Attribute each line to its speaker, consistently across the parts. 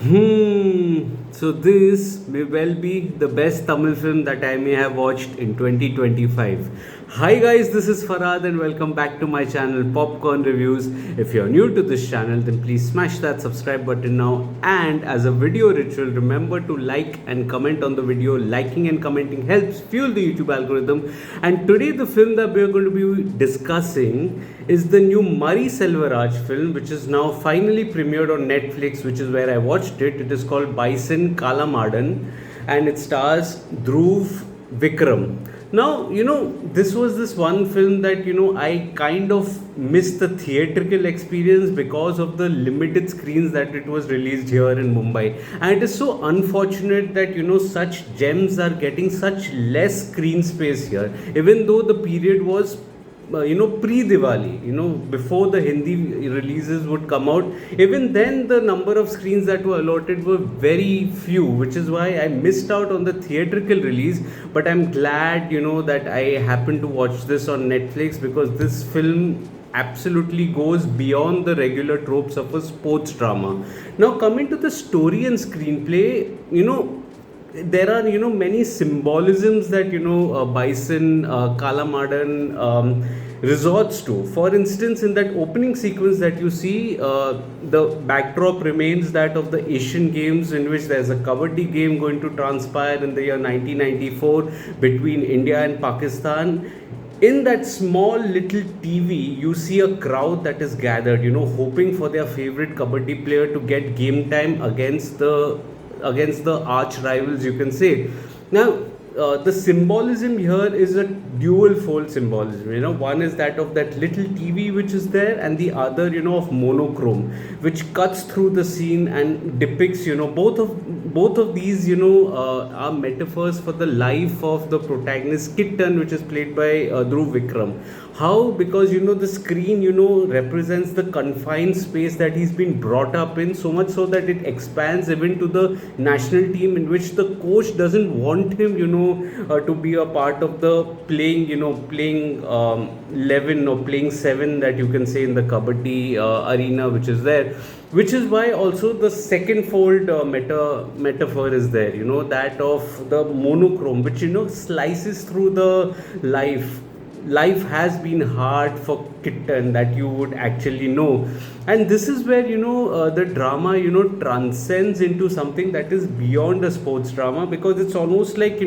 Speaker 1: So this may well be the best Tamil film that I may have watched in 2025. Hi guys, this is Farhad and welcome back to my channel Popcorn Reviews. If you're new to this channel, then please smash that subscribe button now. And as a video ritual, remember to like and comment on the video. Liking and commenting helps fuel the YouTube algorithm. And today the film that we're going to be discussing is the new Murray Selvaraj film, which is now finally premiered on Netflix, which is where I watched it. It is called BISON KAALAMAADAN and it stars Dhruv Vikram. Now, this was this one film that, I kind of missed the theatrical experience because of the limited screens that it was released here in Mumbai. And it is so unfortunate that, such gems are getting such less screen space here, even though the period was pre-Diwali, before the Hindi releases would come out. Even then, the number of screens that were allotted were very few, which is why I missed out on the theatrical release. But I'm glad, that I happened to watch this on Netflix because this film absolutely goes beyond the regular tropes of a sports drama. Now, coming to the story and screenplay, there are many symbolisms that Bison Kalamadan resorts to. For instance, in that opening sequence that you see, the backdrop remains that of the Asian Games, in which there's a kabaddi game going to transpire in the year 1994 between India and Pakistan. In that small little TV, you see a crowd that is gathered, hoping for their favorite kabaddi player to get game time against the arch rivals, you can say. Now, the symbolism here is a dual fold symbolism. One is that of that little TV which is there, and the other, of monochrome, which cuts through the scene and depicts, both of these, are metaphors for the life of the protagonist Kitten, which is played by Dhruv Vikram. How? Because the screen represents the confined space that he's been brought up in, so much so that it expands even to the national team, in which the coach doesn't want him to be a part of the playing 11 or playing 7 that you can say in the kabaddi arena which is there, which is why also the second fold metaphor is there, that of the monochrome, which slices through the life has been hard for Kitten, that you would actually know. And this is where the drama transcends into something that is beyond a sports drama, because it's almost like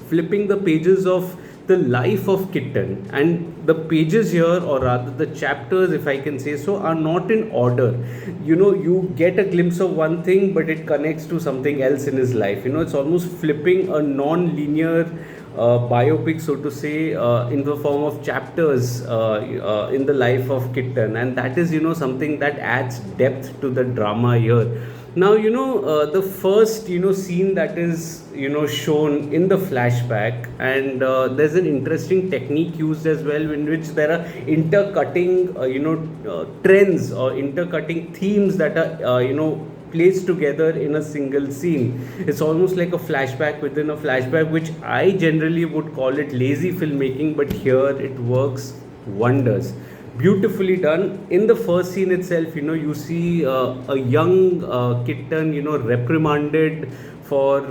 Speaker 1: flipping the pages of the life of Kitten. And the pages here, or rather the chapters, if I can say so, are not in order. You get a glimpse of one thing, but it connects to something else in his life. It's almost flipping a non-linear biopic, so to say, in the form of chapters in the life of Kitten. And that is something that adds depth to the drama here. Now, the first scene that is shown in the flashback, and there's an interesting technique used as well, in which there are intercutting trends or intercutting themes that are placed together in a single scene. It's almost like a flashback within a flashback, which I generally would call it lazy filmmaking, but here it works wonders. Beautifully done. In the first scene itself, you see a young Kitten, reprimanded for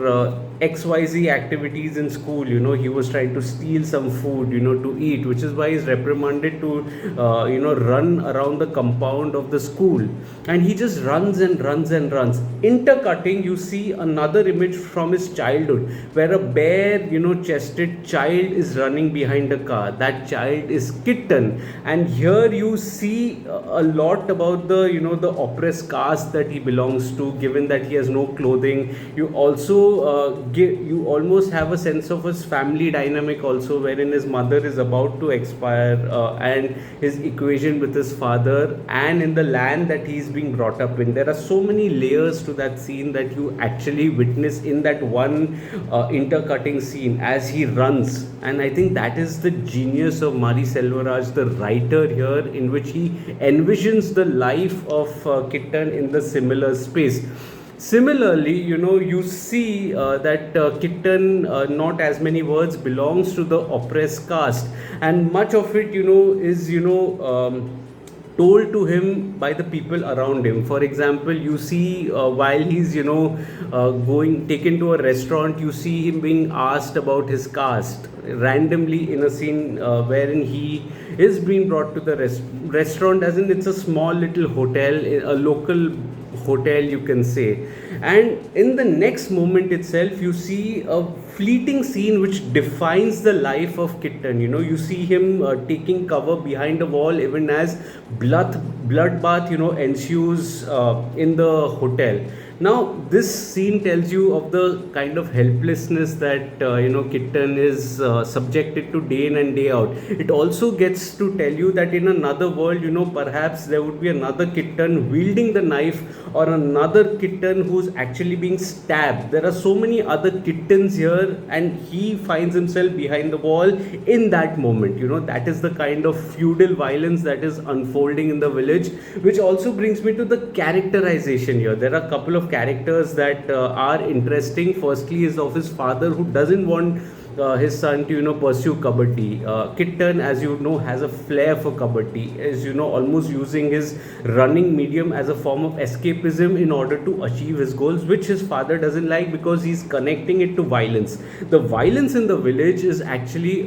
Speaker 1: XYZ activities in school. He was trying to steal some food, to eat, which is why he's reprimanded to, run around the compound of the school. And he just runs and runs and runs. Intercutting, you see another image from his childhood, where a bare, chested child is running behind a car. That child is Kitten. And here you see a lot about the, the oppressed caste that he belongs to, given that he has no clothing. You also you almost have a sense of his family dynamic also, wherein his mother is about to expire, and his equation with his father, and in the land that he's being brought up in. There are so many layers to that scene that you actually witness in that one intercutting scene as he runs. And I think that is the genius of Murray Selvaraj, the writer here, in which he envisions the life of Kitten in the similar space. Similarly, you see that Kitten, not as many words, belongs to the oppressed caste, and much of it, is told to him by the people around him. For example, you see while he's going taken to a restaurant, you see him being asked about his caste randomly in a scene wherein he is being brought to the restaurant, as in it's a small little hotel, a local hotel you can say. And in the next moment itself, you see a fleeting scene which defines the life of Kitten. You see him taking cover behind a wall even as bloodbath ensues in the hotel. Now this scene tells you of the kind of helplessness that Kitten is subjected to day in and day out. It also gets to tell you that in another world, perhaps there would be another Kitten wielding the knife, or another Kitten who's actually being stabbed. There are so many other kittens here, and he finds himself behind the wall in that moment. That is the kind of feudal violence that is unfolding in the village, which also brings me to the characterization here. There are a couple of characters that are interesting. Firstly is of his father, who doesn't want his son to pursue kabaddi. Kitten, as you know, has a flair for kabaddi, is almost using his running medium as a form of escapism in order to achieve his goals, which his father doesn't like because he's connecting it to violence. The violence in the village is actually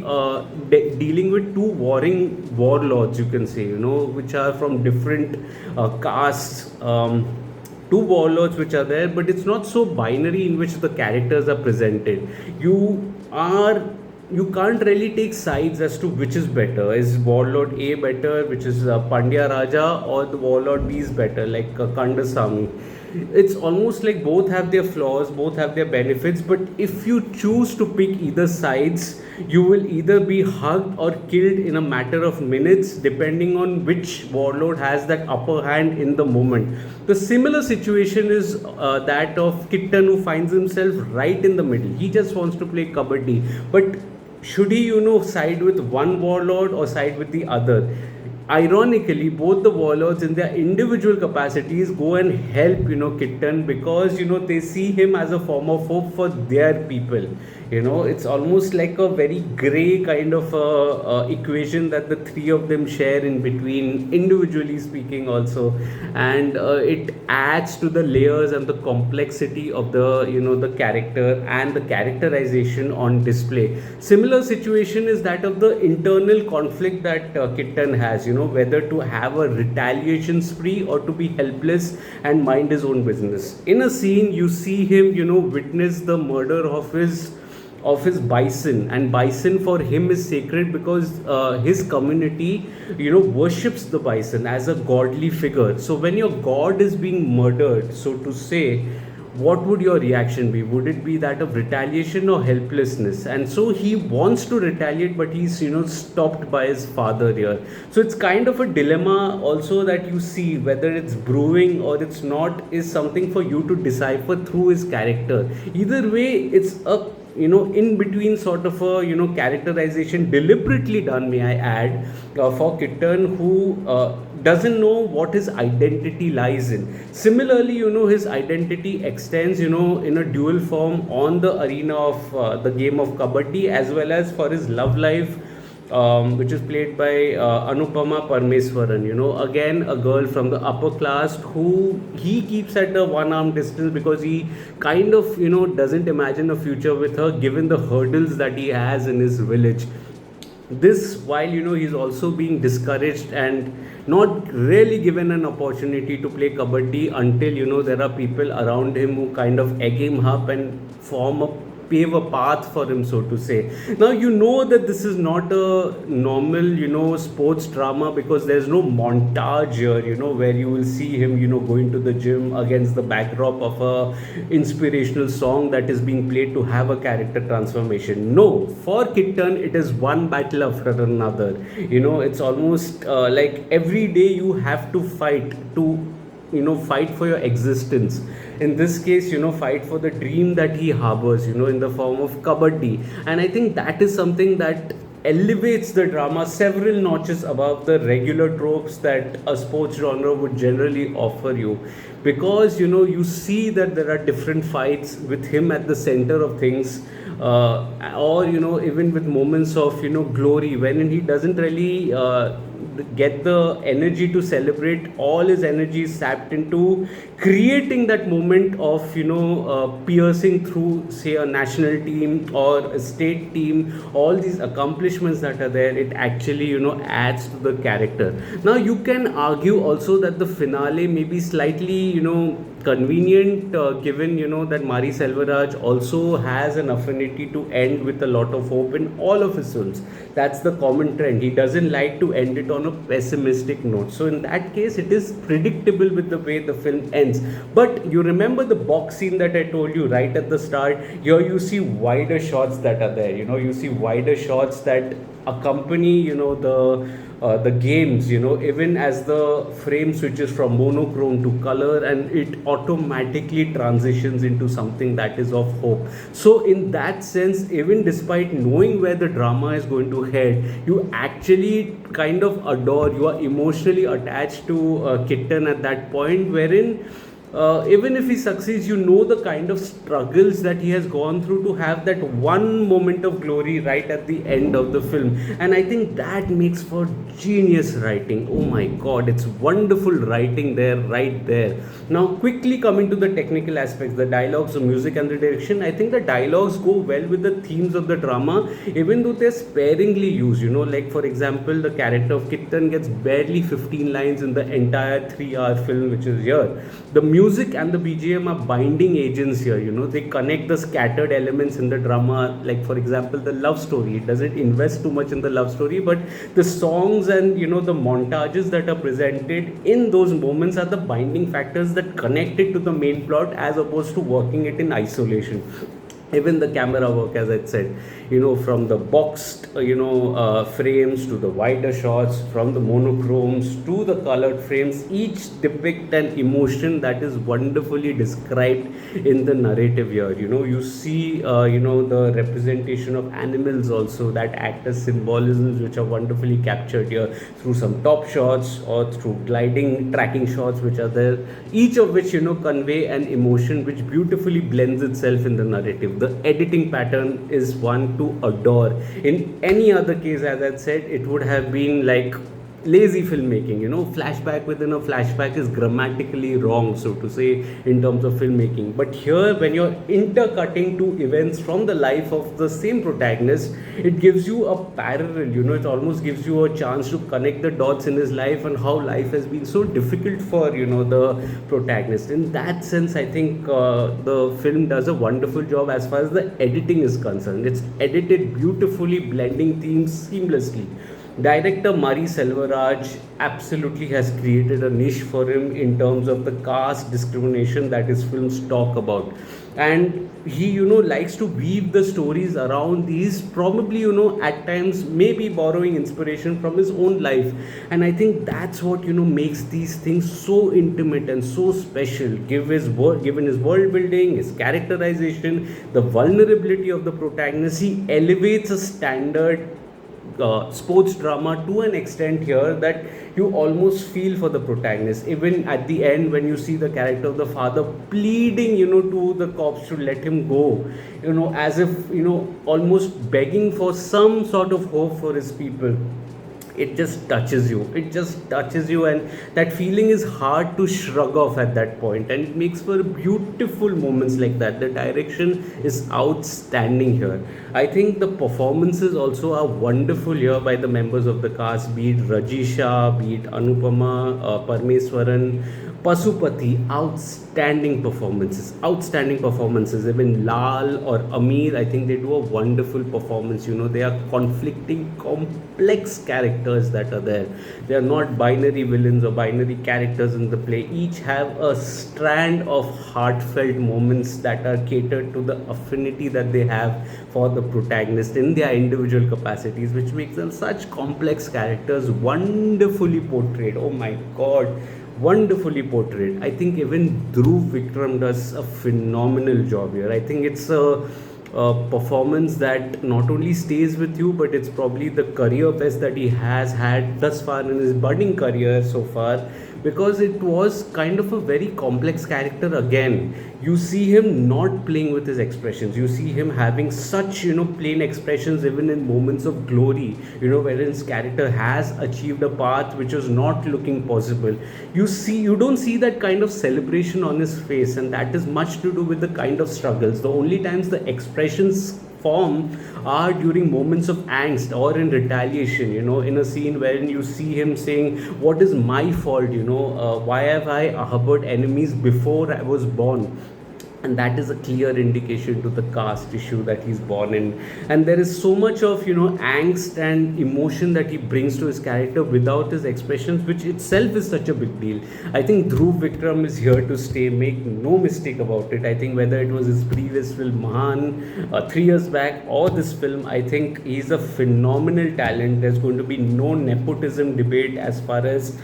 Speaker 1: dealing with two warring warlords, you can say, which are from different castes. Two warlords which are there, but it's not so binary in which the characters are presented. You can't really take sides as to which is better. Is warlord A better, which is Pandya Raja, or the warlord B is better, like Kandasamy? It's almost like both have their flaws, both have their benefits, but if you choose to pick either sides, you will either be hugged or killed in a matter of minutes, depending on which warlord has that upper hand in the moment. The similar situation is that of Kitten, who finds himself right in the middle. He just wants to play kabaddi, but should he side with one warlord or side with the other? Ironically, both the warlords in their individual capacities go and help Kitten, because they see him as a form of hope for their people. It's almost like a very gray kind of equation that the three of them share in between, individually speaking also. And it adds to the layers and the complexity of the the character and the characterization on display. Similar situation is that of the internal conflict that Kitten has, whether to have a retaliation spree or to be helpless and mind his own business. In a scene, you see him witness the murder of his bison, and bison for him is sacred because his community worships the bison as a godly figure. So when your god is being murdered, so to say, what would your reaction be? Would it be that of retaliation or helplessness? And so he wants to retaliate, but he's stopped by his father here. So it's kind of a dilemma also that you see, whether it's brewing or it's not is something for you to decipher through his character. Either way, it's a in between sort of a characterization, deliberately done, may I add, for Kitten, who doesn't know what his identity lies in. Similarly, his identity extends in a dual form on the arena of the game of kabaddi, as well as for his love life, which is played by Anupama Parmeswaran. Again, a girl from the upper class who he keeps at a one-arm distance, because he kind of doesn't imagine a future with her, given the hurdles that he has in his village. This, while he's also being discouraged and not really given an opportunity to play kabaddi, until there are people around him who kind of egg him up and pave a path for him, so to say. Now that this is not a normal sports drama, because there's no montage here where you will see him going to the gym against the backdrop of a inspirational song that is being played to have a character transformation. No, for Kitten, it is one battle after another. It's almost like every day you have to fight fight for your existence. In this case, fight for the dream that he harbors in the form of kabaddi. And I think that is something that elevates the drama several notches above the regular tropes that a sports genre would generally offer you, because you see that there are different fights with him at the center of things, or even with moments of glory when he doesn't really get the energy to celebrate. All his energy is sapped into creating that moment of piercing through, say, a national team or a state team. All these accomplishments that are there, it actually adds to the character. Now you can argue also that the finale may be slightly convenient, given that Mari Selvaraj also has an affinity to end with a lot of hope in all of his films. That's the common trend. He doesn't like to end it on a pessimistic note. So in that case, it is predictable with the way the film ends. But you remember the box scene that I told you right at the start? Here you see wider shots that are there. You see wider shots that accompany the games, even as the frame switches from monochrome to color, and it automatically transitions into something that is of hope. So in that sense, even despite knowing where the drama is going to head, you actually kind of adore, you are emotionally attached to Kitten at that point, wherein even if he succeeds, the kind of struggles that he has gone through to have that one moment of glory right at the end of the film. And I think that makes for genius writing. Oh my god, it's wonderful writing there, right there. Now, quickly coming to the technical aspects, the dialogues, the music, and the direction, I think the dialogues go well with the themes of the drama, even though they're sparingly used. Like for example, the character of Kitten gets barely 15 lines in the entire 3-hour film, which is here. The music and the BGM are binding agents here. They connect the scattered elements in the drama. Like for example, the love story, it doesn't invest too much in the love story, but the songs and the montages that are presented in those moments are the binding factors that connect it to the main plot, as opposed to working it in isolation. Even the camera work, as I said, from the boxed frames to the wider shots, from the monochromes to the colored frames, each depict an emotion that is wonderfully described in the narrative here. You see the representation of animals also that act as symbolisms, which are wonderfully captured here through some top shots or through gliding tracking shots which are there, each of which convey an emotion which beautifully blends itself in the narrative. The editing pattern is one to adore. In any other case, as I said, it would have been like lazy filmmaking. Flashback within a flashback is grammatically wrong, so to say, in terms of filmmaking. But here, when you're intercutting two events from the life of the same protagonist, it gives you a parallel. It almost gives you a chance to connect the dots in his life and how life has been so difficult for the protagonist. In that sense, I think the film does a wonderful job as far as the editing is concerned. It's edited beautifully, blending themes seamlessly. Director Mari Selvaraj absolutely has created a niche for him in terms of the caste discrimination that his films talk about. And he, likes to weave the stories around these, probably, at times maybe borrowing inspiration from his own life. And I think that's what, makes these things so intimate and so special. Given his world building, his characterization, the vulnerability of the protagonist, he elevates a standard sports drama to an extent here that you almost feel for the protagonist. Even at the end, when you see the character of the father pleading to the cops to let him go, as if almost begging for some sort of hope for his people, it just touches you. And that feeling is hard to shrug off at that point, and it makes for beautiful moments like that. The direction is outstanding here. I think the performances also are wonderful here by the members of the cast, be it Rajisha, be it Anupama, Parmeswaran, Pasupati. Outstanding performances. Even Lal or Amir, I think they do a wonderful performance. They are conflicting, complex characters that are there. They are not binary villains or binary characters in the play. Each have a strand of heartfelt moments that are catered to the affinity that they have for the protagonist in their individual capacities, which makes them such complex characters, wonderfully portrayed. Oh my god, wonderfully portrayed. I think even Dhruv Vikram does a phenomenal job here. I think it's a performance that not only stays with you, but it's probably the career best that he has had thus far in his budding career so far. because it was kind of a very complex character again. You see him not playing with his expressions. You see him having such, plain expressions even in moments of glory, wherein his character has achieved a path which was not looking possible. You don't see that kind of celebration on his face, and that is much to do with the kind of struggles. The only times the expressions form are during moments of angst or in retaliation, in a scene wherein you see him saying, what is my fault, why have I harbored enemies before I was born? And that is a clear indication to the caste issue that he's born in. And there is so much of, angst and emotion that he brings to his character without his expressions, which itself is such a big deal. I think Dhruv Vikram is here to stay, make no mistake about it. I think whether it was his previous film Mahan 3 years back or this film, I think he's a phenomenal talent. There's going to be no nepotism debate as far as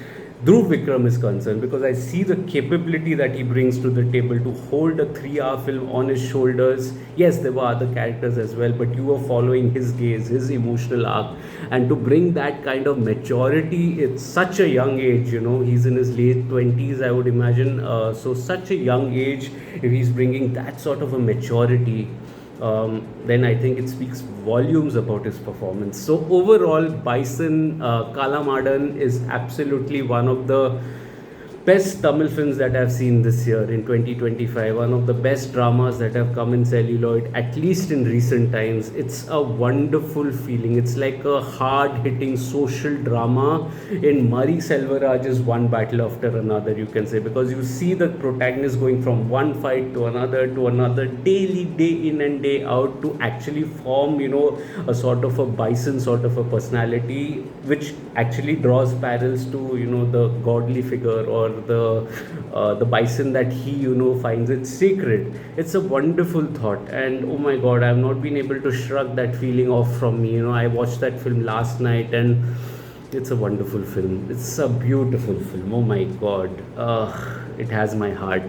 Speaker 1: Dhruv Vikram is concerned, because I see the capability that he brings to the table to hold a 3-hour film on his shoulders. Yes, there were other characters as well, but you were following his gaze, his emotional arc, and to bring that kind of maturity at such a young age, he's in his late 20s, I would imagine. So such a young age, if he's bringing that sort of a maturity, then I think it speaks volumes about his performance. So overall, Bison Kaalaamadan is absolutely one of the best Tamil films that I've seen this year in 2025. One of the best dramas that have come in celluloid, at least in recent times. It's a wonderful feeling. It's like a hard-hitting social drama in Murray Selvaraj's one battle after another, you can say, because you see the protagonist going from one fight to another daily, day in and day out, to actually form, a sort of a bison sort of a personality, which actually draws parallels to, the godly figure or the bison that he finds it sacred. It's a wonderful thought, and oh my god, I have not been able to shrug that feeling off from me. I watched that film last night, and it's a wonderful film. It's a beautiful film. Oh my god, it has my heart.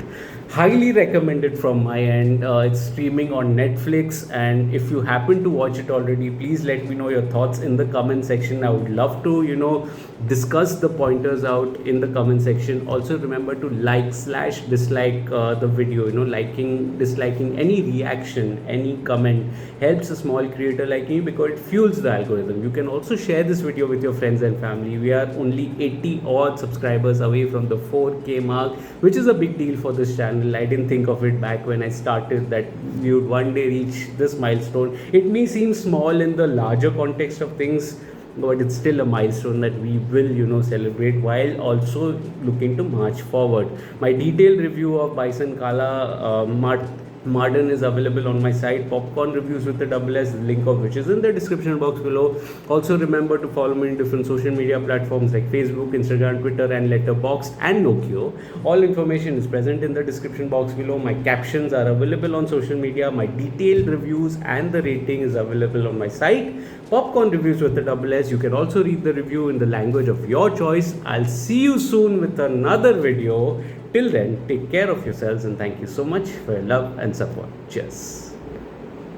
Speaker 1: Highly recommended from my end. It's streaming on Netflix, and if you happen to watch it already, please let me know your thoughts in the comment section. I would love to discuss the pointers out in the comment section. Also remember to like/dislike the video. Liking, disliking, any reaction, any comment helps a small creator like me, because it fuels the algorithm. You can also share this video with your friends and family. We are only 80 odd subscribers away from the 4K mark, which is a big deal for this channel. I didn't think of it back when I started that we would one day reach this milestone. It may seem small in the larger context of things, but it's still a milestone that we will, celebrate, while also looking to march forward. My detailed review of Bison Kaalaamadan is available on my site, Popcorn Reviews with the double S, the link of which is in the description box below. Also remember to follow me in different social media platforms like Facebook, Instagram, Twitter, and Letterboxd and Nokio. All information is present in the description box below. My captions are available on social media. My detailed reviews and the rating is available on my site, Popcorn Reviews with the double S. You can also read the review in the language of your choice. I'll see you soon with another video. Till then, take care of yourselves, and thank you so much for your love and support. Cheers.